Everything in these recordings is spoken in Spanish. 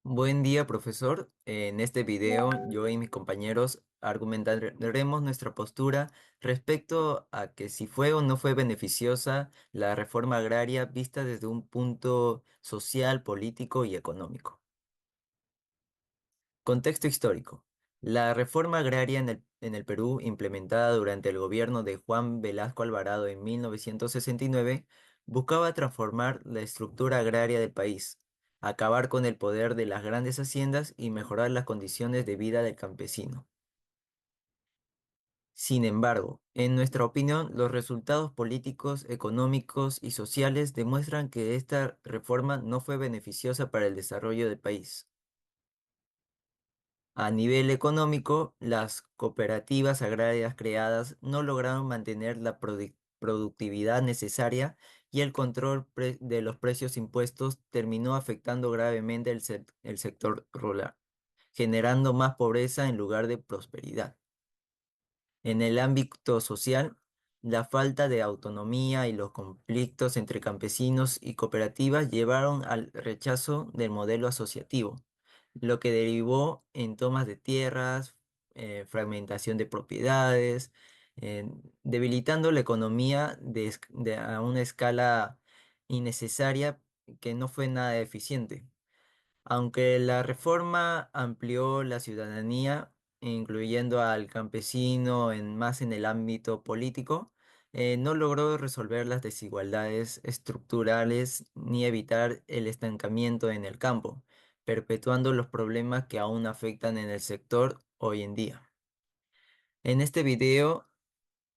Buen día, profesor. En este video, yo y mis compañeros argumentaremos nuestra postura respecto a que si fue o no fue beneficiosa la reforma agraria vista desde un punto social, político y económico. Contexto histórico. La reforma agraria en el Perú, implementada durante el gobierno de Juan Velasco Alvarado en 1969, buscaba transformar la estructura agraria del país, acabar con el poder de las grandes haciendas y mejorar las condiciones de vida del campesino. Sin embargo, en nuestra opinión, los resultados políticos, económicos y sociales demuestran que esta reforma no fue beneficiosa para el desarrollo del país. A nivel económico, las cooperativas agrarias creadas no lograron mantener la productividad necesaria y el control de los precios impuestos terminó afectando gravemente el sector rural, generando más pobreza en lugar de prosperidad. En el ámbito social, la falta de autonomía y los conflictos entre campesinos y cooperativas llevaron al rechazo del modelo asociativo, lo que derivó en tomas de tierras, fragmentación de propiedades, eh, debilitando la economía a una escala innecesaria que no fue nada eficiente. Aunque la reforma amplió la ciudadanía, incluyendo al campesino más en el ámbito político, no logró resolver las desigualdades estructurales ni evitar el estancamiento en el campo, perpetuando los problemas que aún afectan en el sector hoy en día. En este video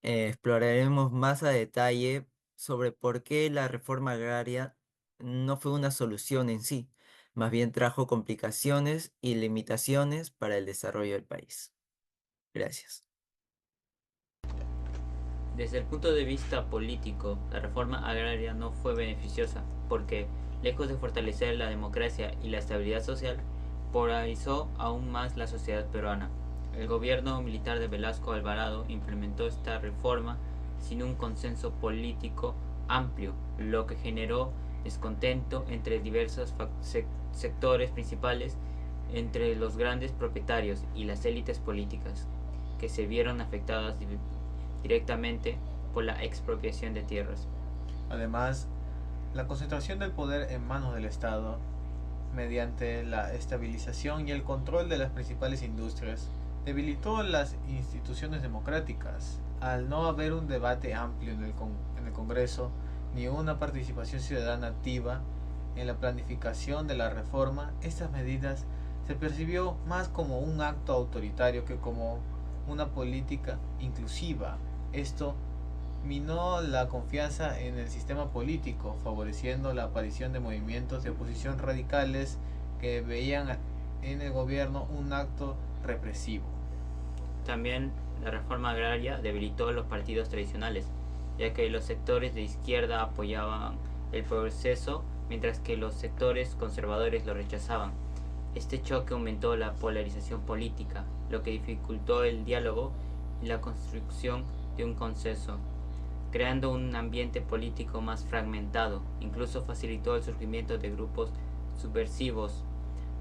exploraremos más a detalle sobre por qué la reforma agraria no fue una solución en sí, más bien trajo complicaciones y limitaciones para el desarrollo del país. Gracias. Desde el punto de vista político, la reforma agraria no fue beneficiosa porque, lejos de fortalecer la democracia y la estabilidad social, polarizó aún más la sociedad peruana. El gobierno militar de Velasco Alvarado implementó esta reforma sin un consenso político amplio, lo que generó descontento entre diversos sectores principales, entre los grandes propietarios y las élites políticas, que se vieron afectadas directamente por la expropiación de tierras. Además, la concentración del poder en manos del Estado, mediante la estabilización y el control de las principales industrias, debilitó las instituciones democráticas. Al no haber un debate amplio en el Congreso ni una participación ciudadana activa en la planificación de la reforma, estas medidas se percibió más como un acto autoritario que como una política inclusiva. Esto minó la confianza en el sistema político, favoreciendo la aparición de movimientos de oposición radicales que veían en el gobierno un acto represivo. También la reforma agraria debilitó los partidos tradicionales, ya que los sectores de izquierda apoyaban el proceso mientras que los sectores conservadores lo rechazaban. Este choque aumentó la polarización política, lo que dificultó el diálogo y la construcción de un consenso, creando un ambiente político más fragmentado. Incluso facilitó el surgimiento de grupos subversivos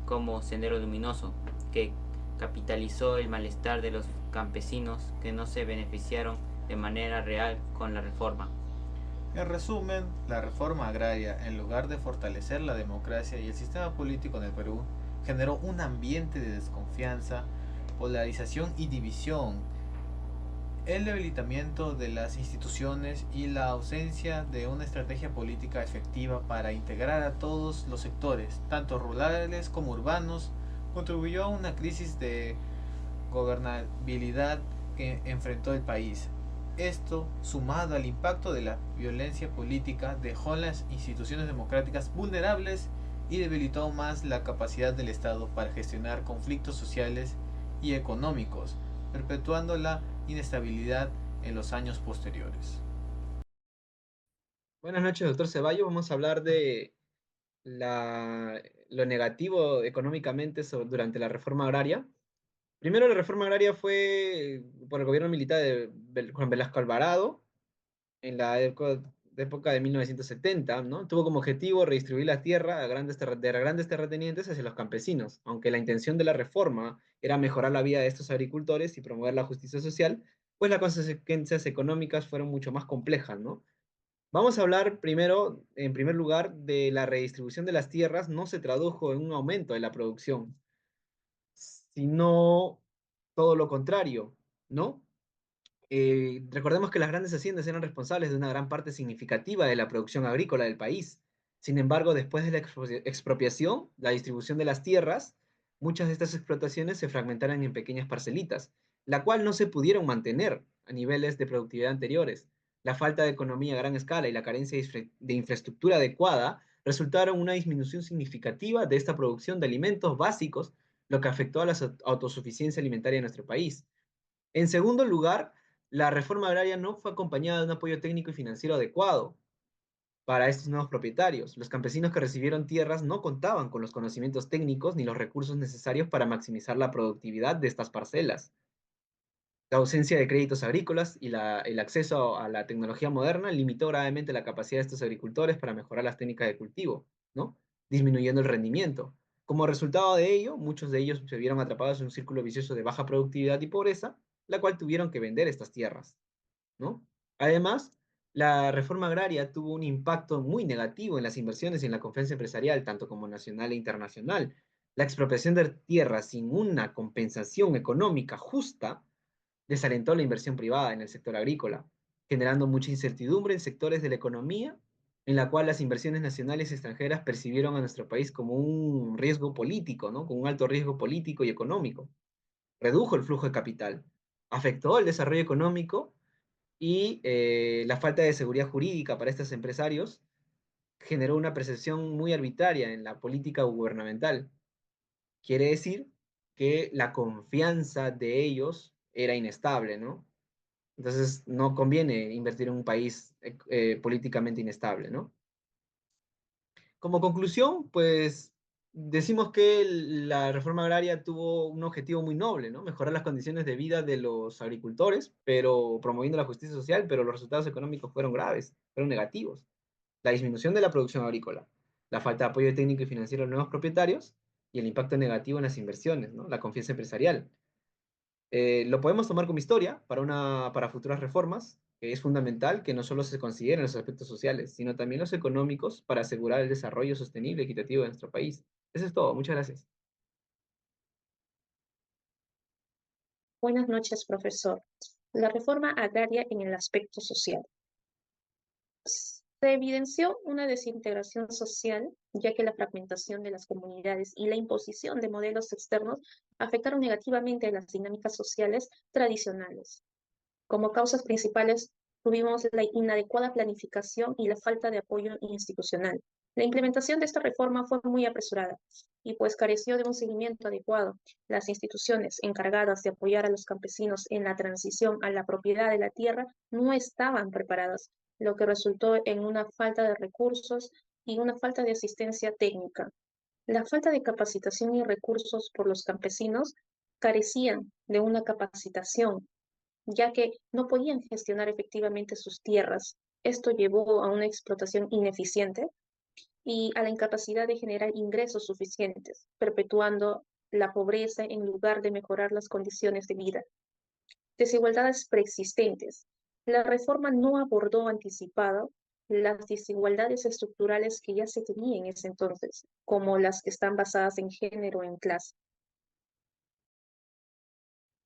como Sendero Luminoso, que capitalizó el malestar de los campesinos que no se beneficiaron de manera real con la reforma. En resumen, la reforma agraria, en lugar de fortalecer la democracia y el sistema político en el Perú, generó un ambiente de desconfianza, polarización y división. El debilitamiento de las instituciones y la ausencia de una estrategia política efectiva para integrar a todos los sectores, tanto rurales como urbanos, contribuyó a una crisis de gobernabilidad que enfrentó el país. Esto, sumado al impacto de la violencia política, dejó las instituciones democráticas vulnerables y debilitó aún más la capacidad del Estado para gestionar conflictos sociales y económicos, perpetuando la inestabilidad en los años posteriores. Buenas noches, doctor Ceballos. Vamos a hablar de lo negativo económicamente durante la reforma agraria. Primero, la reforma agraria fue por el gobierno militar de Juan Velasco Alvarado, en la época de época de 1970, ¿no? Tuvo como objetivo redistribuir la tierra a de grandes terratenientes hacia los campesinos. Aunque la intención de la reforma era mejorar la vida de estos agricultores y promover la justicia social, pues las consecuencias económicas fueron mucho más complejas, ¿no? Vamos a hablar primero, en primer lugar, de la redistribución de las tierras. No se tradujo en un aumento de la producción, sino todo lo contrario, ¿no? Recordemos que las grandes haciendas eran responsables de una gran parte significativa de la producción agrícola del país. Sin embargo, después de la expropiación, la distribución de las tierras, muchas de estas explotaciones se fragmentaron en pequeñas parcelitas, la cual no se pudieron mantener a niveles de productividad anteriores. La falta de economía a gran escala y la carencia de infraestructura adecuada resultaron una disminución significativa de esta producción de alimentos básicos, lo que afectó a la autosuficiencia alimentaria de nuestro país. En segundo lugar, la reforma agraria no fue acompañada de un apoyo técnico y financiero adecuado para estos nuevos propietarios. Los campesinos que recibieron tierras no contaban con los conocimientos técnicos ni los recursos necesarios para maximizar la productividad de estas parcelas. La ausencia de créditos agrícolas y el acceso a la tecnología moderna limitó gravemente la capacidad de estos agricultores para mejorar las técnicas de cultivo, ¿no? Disminuyendo el rendimiento. Como resultado de ello, muchos de ellos se vieron atrapados en un círculo vicioso de baja productividad y pobreza, la cual tuvieron que vender estas tierras, ¿no? Además, la reforma agraria tuvo un impacto muy negativo en las inversiones y en la confianza empresarial, tanto como nacional e internacional. La expropiación de tierras sin una compensación económica justa desalentó la inversión privada en el sector agrícola, generando mucha incertidumbre en sectores de la economía, en la cual las inversiones nacionales y extranjeras percibieron a nuestro país como un riesgo político, ¿no? Con un alto riesgo político y económico. Redujo el flujo de capital, afectó el desarrollo económico y la falta de seguridad jurídica para estos empresarios generó una percepción muy arbitraria en la política gubernamental. Quiere decir que la confianza de ellos era inestable, ¿no? Entonces, no conviene invertir en un país políticamente inestable, ¿no? Como conclusión, pues decimos que la reforma agraria tuvo un objetivo muy noble, ¿no? Mejorar las condiciones de vida de los agricultores, pero promoviendo la justicia social, pero los resultados económicos fueron graves, fueron negativos. La disminución de la producción agrícola, la falta de apoyo técnico y financiero a los nuevos propietarios y el impacto negativo en las inversiones, ¿no? La confianza empresarial. Lo podemos tomar como historia para futuras reformas, que es fundamental que no solo se consideren los aspectos sociales, sino también los económicos para asegurar el desarrollo sostenible y equitativo de nuestro país. Eso es todo. Muchas gracias. Buenas noches, profesor. La reforma agraria en el aspecto social. Se evidenció una desintegración social, ya que la fragmentación de las comunidades y la imposición de modelos externos afectaron negativamente a las dinámicas sociales tradicionales. Como causas principales tuvimos la inadecuada planificación y la falta de apoyo institucional. La implementación de esta reforma fue muy apresurada y pues careció de un seguimiento adecuado. Las instituciones encargadas de apoyar a los campesinos en la transición a la propiedad de la tierra no estaban preparadas, lo que resultó en una falta de recursos y una falta de asistencia técnica. La falta de capacitación y recursos por los campesinos carecían de una capacitación ya que no podían gestionar efectivamente sus tierras. Esto llevó a una explotación ineficiente y a la incapacidad de generar ingresos suficientes, perpetuando la pobreza en lugar de mejorar las condiciones de vida. Desigualdades preexistentes. La reforma no abordó anticipado las desigualdades estructurales que ya se tenían en ese entonces, como las que están basadas en género o en clase.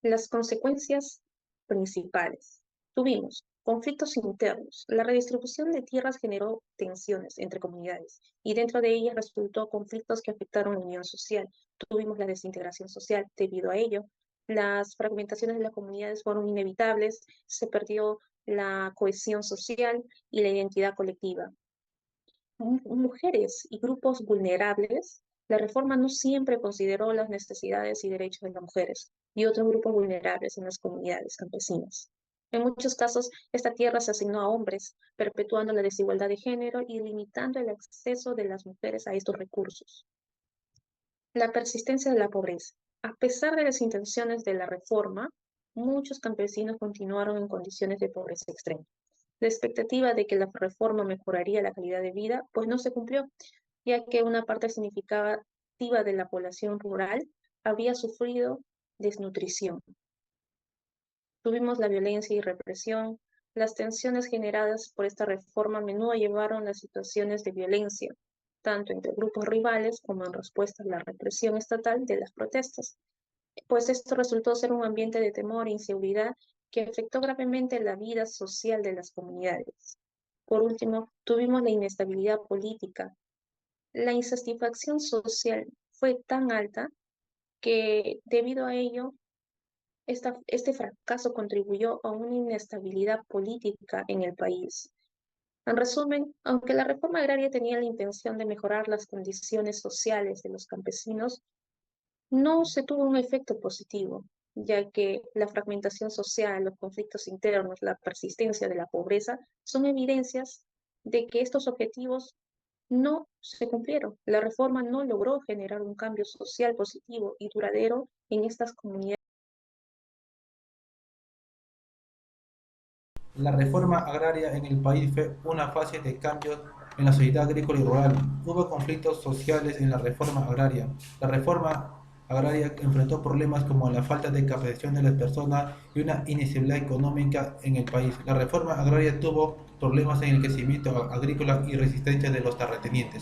Las consecuencias principales. Tuvimos conflictos internos. La redistribución de tierras generó tensiones entre comunidades y dentro de ellas resultó conflictos que afectaron la unión social. Tuvimos la desintegración social. Debido a ello, las fragmentaciones de las comunidades fueron inevitables, se perdió la cohesión social y la identidad colectiva. Mujeres y grupos vulnerables, la reforma no siempre consideró las necesidades y derechos de las mujeres y otros grupos vulnerables en las comunidades campesinas. En muchos casos, esta tierra se asignó a hombres, perpetuando la desigualdad de género y limitando el acceso de las mujeres a estos recursos. La persistencia de la pobreza. A pesar de las intenciones de la reforma, muchos campesinos continuaron en condiciones de pobreza extrema. La expectativa de que la reforma mejoraría la calidad de vida, pues no se cumplió, ya que una parte significativa de la población rural había sufrido desnutrición. Tuvimos la violencia y represión. Las tensiones generadas por esta reforma a menudo llevaron a situaciones de violencia, tanto entre grupos rivales como en respuesta a la represión estatal de las protestas, pues esto resultó ser un ambiente de temor e inseguridad que afectó gravemente la vida social de las comunidades. Por último, tuvimos la inestabilidad política. La insatisfacción social fue tan alta que debido a ello este fracaso contribuyó a una inestabilidad política en el país. En resumen, aunque la reforma agraria tenía la intención de mejorar las condiciones sociales de los campesinos, no se tuvo un efecto positivo, ya que la fragmentación social, los conflictos internos, la persistencia de la pobreza son evidencias de que estos objetivos no se cumplieron. La reforma no logró generar un cambio social positivo y duradero en estas comunidades. La reforma agraria en el país fue una fase de cambios en la sociedad agrícola y rural. Hubo conflictos sociales en la reforma agraria. La reforma agraria enfrentó problemas como la falta de capacitación de las personas y una inestabilidad económica en el país. La reforma agraria tuvo problemas en el crecimiento agrícola y resistencia de los terratenientes.